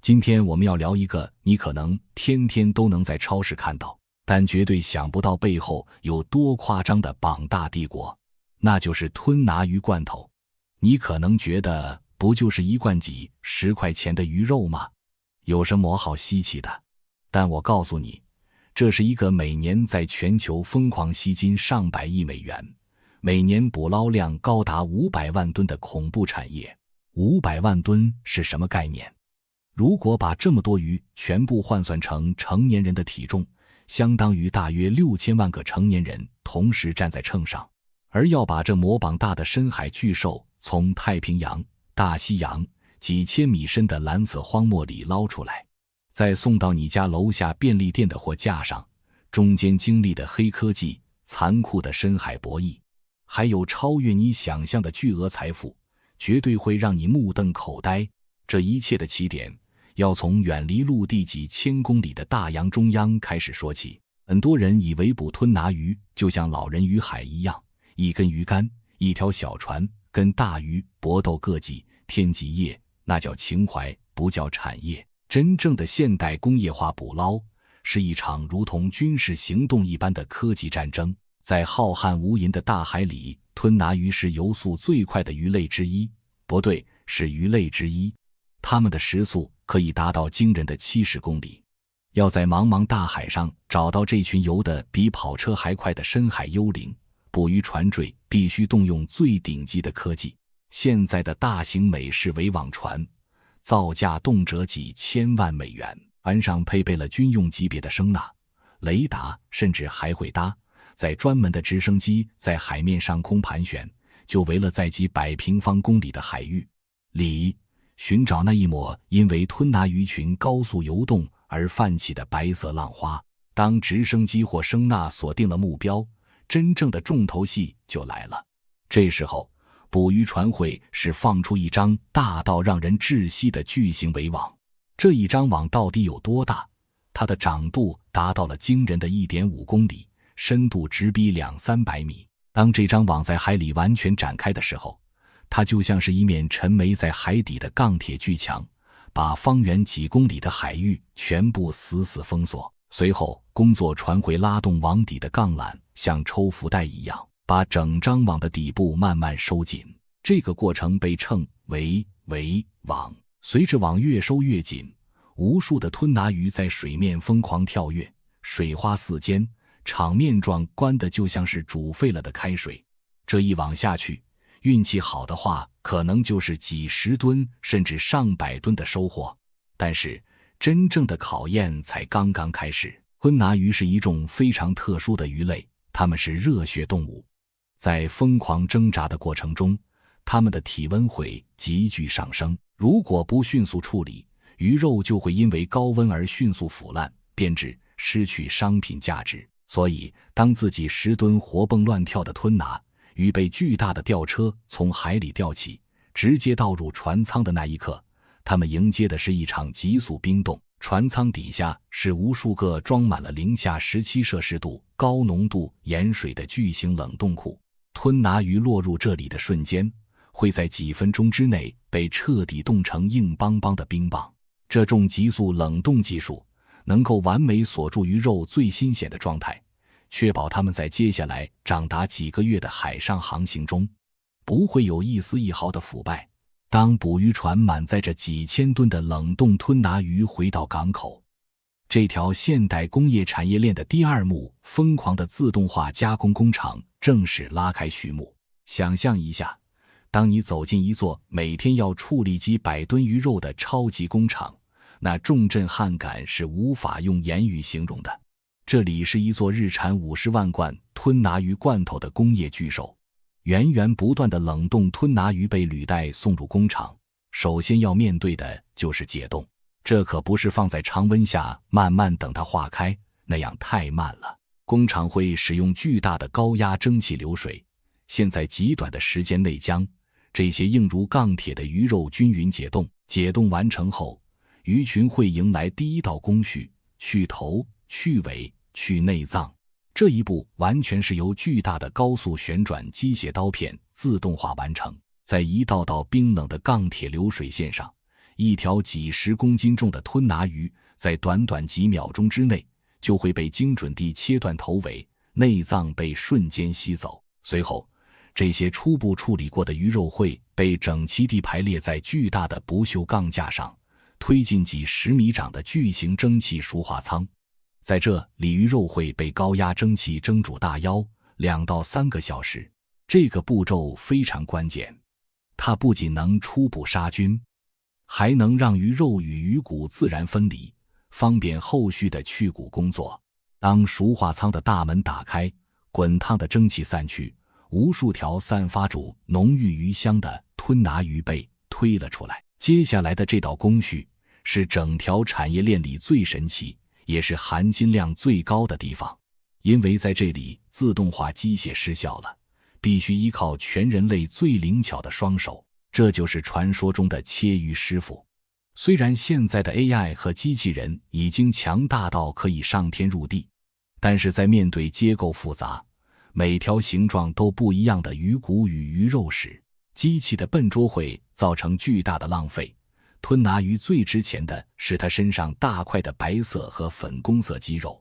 今天我们要聊一个你可能天天都能在超市看到，但绝对想不到背后有多夸张的膀大帝国，那就是吞拿鱼罐头。你可能觉得不就是一罐几10块钱的鱼肉吗？有什么好稀奇的？但我告诉你，这是一个每年在全球疯狂吸金上百亿美元，每年捕捞量高达500万吨的恐怖产业。500万吨是什么概念？如果把这么多鱼全部换算成成年人的体重，相当于大约6000万个成年人同时站在秤上。而要把这魔膀大的深海巨兽从太平洋、大西洋几千米深的蓝色荒漠里捞出来，再送到你家楼下便利店的货架上，中间经历的黑科技、残酷的深海博弈，还有超越你想象的巨额财富，绝对会让你目瞪口呆。这一切的起点要从远离陆地几千公里的大洋中央开始说起。很多人以为捕吞拿鱼就像老人与海一样，一根鱼竿，一条小船，跟大鱼搏斗个几天几夜，那叫情怀，不叫产业。真正的现代工业化捕捞是一场如同军事行动一般的科技战争。在浩瀚无垠的大海里，吞拿鱼是游速最快的鱼类之一，不对，是鱼类之一。它们的时速可以达到惊人的70公里。要在茫茫大海上找到这群游得比跑车还快的深海幽灵，捕鱼船坠必须动用最顶级的科技。现在的大型美式围网船造价动辄几千万美元，船上配备了军用级别的声呐、雷达，甚至还会搭载专门的直升机在海面上空盘旋，就为了在几百平方公里的海域里寻找那一抹因为吞拿鱼群高速游动而泛起的白色浪花。当直升机或声呐锁定了目标，真正的重头戏就来了。这时候捕鱼船会是放出一张大到让人窒息的巨型围网。这一张网到底有多大？它的长度达到了惊人的 1.5 公里，深度直逼200-300米。当这张网在海里完全展开的时候，它就像是一面沉没在海底的钢铁巨墙，把方圆几公里的海域全部死死封锁。随后工作船会拉动网底的钢缆，像抽浮带一样把整张网的底部慢慢收紧。这个过程被称为网。随着网越收越紧，无数的吞拿鱼在水面疯狂跳跃，水花四溅，场面壮观的就像是煮沸了的开水。这一网下去，运气好的话可能就是几十吨甚至上百吨的收获。但是真正的考验才刚刚开始。吞拿鱼是一种非常特殊的鱼类，它们是热血动物。在疯狂挣扎的过程中，它们的体温会急剧上升，如果不迅速处理，鱼肉就会因为高温而迅速腐烂变质，失去商品价值。所以当自己10吨活蹦乱跳的吞拿鱼被巨大的吊车从海里吊起，直接倒入船舱的那一刻，他们迎接的是一场急速冰冻。船舱底下是无数个装满了-17摄氏度高浓度盐水的巨型冷冻库。吞拿鱼落入这里的瞬间，会在几分钟之内被彻底冻成硬邦邦的冰棒。这种急速冷冻技术能够完美锁住鱼肉最新鲜的状态，确保它们在接下来长达几个月的海上航行中不会有一丝一毫的腐败。当捕鱼船满载着几千吨的冷冻吞拿鱼回到港口，这条现代工业产业链的第二幕疯狂的自动化加工工厂正式拉开序幕。想象一下，当你走进一座每天要处理几百吨鱼肉的超级工厂，那重震撼感是无法用言语形容的。这里是一座日产50万罐吞拿鱼罐头的工业巨兽，源源不断的冷冻吞拿鱼被履带送入工厂，首先要面对的就是解冻。这可不是放在常温下慢慢等它化开，那样太慢了。工厂会使用巨大的高压蒸汽流水，现在极短的时间内将这些硬如钢铁的鱼肉均匀解冻。解冻完成后，鱼群会迎来第一道工序：去头、去尾、去内脏。这一步完全是由巨大的高速旋转机械刀片自动化完成。在一道道冰冷的钢铁流水线上，一条几十公斤重的吞拿鱼在短短几秒钟之内就会被精准地切断头尾，内脏被瞬间吸走。随后，这些初步处理过的鱼肉会被整齐地排列在巨大的不锈钢架上，推进几10米长的巨型蒸汽熟化舱。在这里，鱼肉会被高压蒸汽蒸煮大约2到3个小时。这个步骤非常关键，它不仅能初步杀菌，还能让鱼肉与鱼骨自然分离，方便后续的去骨工作。当熟化舱的大门打开，滚烫的蒸汽散去，无数条散发出浓郁鱼香的吞拿鱼被推了出来。接下来的这道工序是整条产业链里最神奇，也是含金量最高的地方，因为在这里自动化机械失效了，必须依靠全人类最灵巧的双手，这就是传说中的切鱼师傅。虽然现在的 AI 和机器人已经强大到可以上天入地，但是在面对结构复杂、每条形状都不一样的鱼骨与鱼肉时，机器的笨拙会造成巨大的浪费。吞拿鱼最值钱的是它身上大块的白色和粉红色肌肉，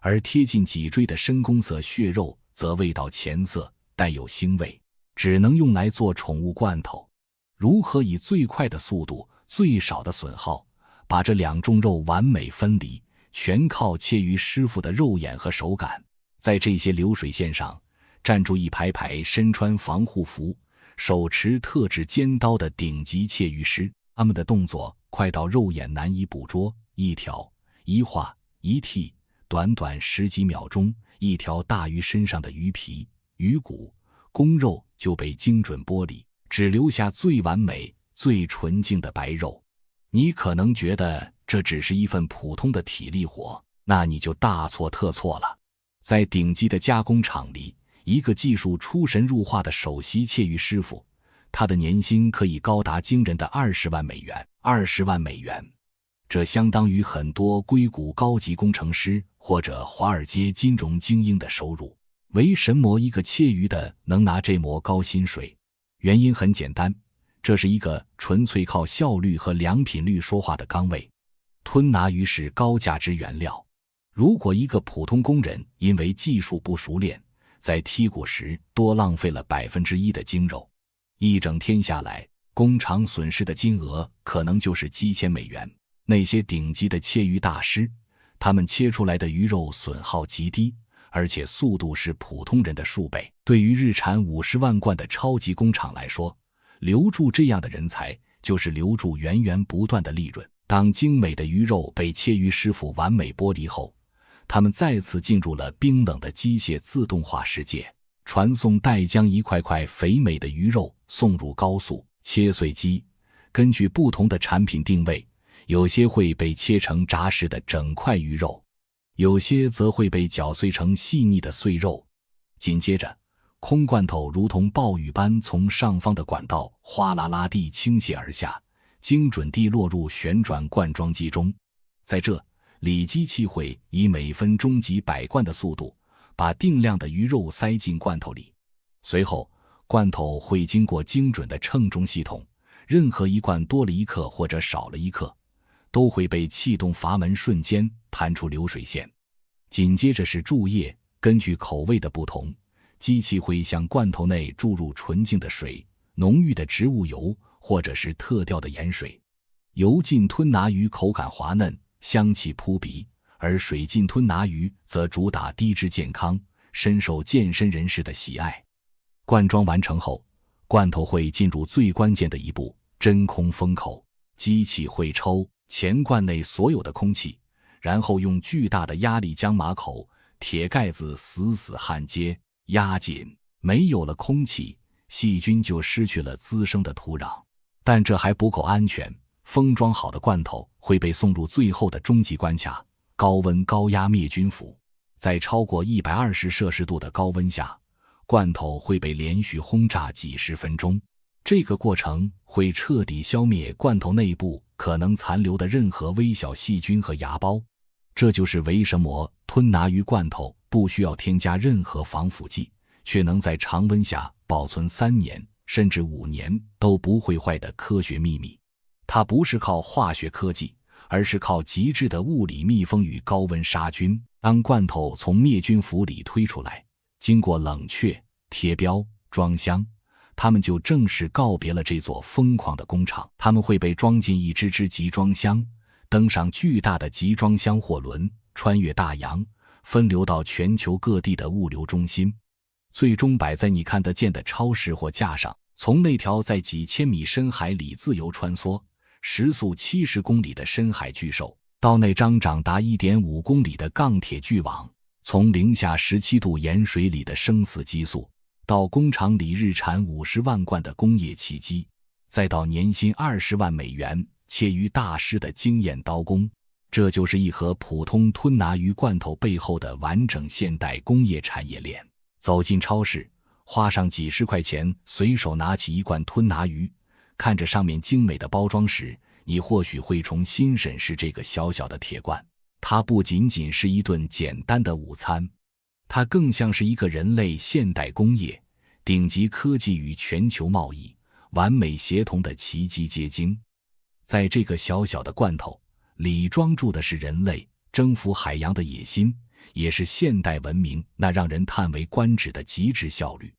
而贴近脊椎的深红色血肉则味道浅色，带有腥味，只能用来做宠物罐头。如何以最快的速度、最少的损耗，把这两种肉完美分离，全靠切鱼师傅的肉眼和手感。在这些流水线上，站住一排排身穿防护服、手持特制尖刀的顶级切鱼师，他们的动作快到肉眼难以捕捉，一挑、一划、一剔，短短10几秒钟，一条大鱼身上的鱼皮、鱼骨、公肉就被精准剥离，只留下最完美、最纯净的白肉。你可能觉得这只是一份普通的体力活，那你就大错特错了。在顶级的加工厂里，一个技术出神入化的首席切鱼师傅，他的年薪可以高达惊人的20万美元。20万美元，这相当于很多硅谷高级工程师或者华尔街金融精英的收入。为什么一个切鱼的能拿这么高薪水？原因很简单，这是一个纯粹靠效率和良品率说话的岗位。吞拿鱼是高价值原料，如果一个普通工人因为技术不熟练，在剔骨时多浪费了1%的精肉，一整天下来，工厂损失的金额可能就是几千美元。那些顶级的切鱼大师，他们切出来的鱼肉损耗极低，而且速度是普通人的数倍。对于日产50万罐的超级工厂来说，留住这样的人才，就是留住源源不断的利润。当精美的鱼肉被切鱼师傅完美剥离后，他们再次进入了冰冷的机械自动化世界，传送带将一块块肥美的鱼肉送入高速切碎机，根据不同的产品定位，有些会被切成炸实的整块鱼肉，有些则会被搅碎成细腻的碎肉。紧接着，空罐头如同暴雨般从上方的管道哗啦啦地倾泻而下，精准地落入旋转灌装机中。在这里，机器会以每分钟几百罐的速度把定量的鱼肉塞进罐头里，随后罐头会经过精准的称重系统，任何一罐多了1克或者少了1克，都会被气动阀门瞬间弹出流水线。紧接着是注液，根据口味的不同，机器会向罐头内注入纯净的水、浓郁的植物油或者是特调的盐水。油浸吞拿鱼口感滑嫩，香气扑鼻，而水浸吞拿鱼则主打低脂健康，深受健身人士的喜爱。灌装完成后，罐头会进入最关键的一步——真空封口。机器会抽前罐内所有的空气，然后用巨大的压力将马口、铁盖子死死焊接、压紧。没有了空气，细菌就失去了滋生的土壤。但这还不够安全，封装好的罐头会被送入最后的终极关卡——高温高压灭菌釜。在超过120摄氏度的高温下，罐头会被连续轰炸几十分钟。这个过程会彻底消灭罐头内部可能残留的任何微小细菌和芽孢。这就是为什么吞拿鱼罐头不需要添加任何防腐剂，却能在常温下保存3年甚至5年都不会坏的科学秘密。它不是靠化学科技，而是靠极致的物理密封与高温杀菌。当罐头从灭菌釜里推出来，经过冷却、贴标、装箱，他们就正式告别了这座疯狂的工厂。他们会被装进一只只集装箱，登上巨大的集装箱货轮，穿越大洋，分流到全球各地的物流中心，最终摆在你看得见的超市货架上。从那条在几千米深海里自由穿梭、时速70公里的深海巨兽，到那张长达 1.5 公里的钢铁巨网，从零下17度盐水里的生死激素，到工厂里日产50万罐的工业奇迹，再到年薪20万美元切鱼大师的经验刀工，这就是一盒普通吞拿鱼罐头背后的完整现代工业产业链。走进超市，花上几十块钱，随手拿起一罐吞拿鱼，看着上面精美的包装时，你或许会重新审视这个小小的铁罐。它不仅仅是一顿简单的午餐，它更像是一个人类现代工业、顶级科技与全球贸易完美协同的奇迹结晶。在这个小小的罐头里装住的是人类征服海洋的野心，也是现代文明那让人叹为观止的极致效率。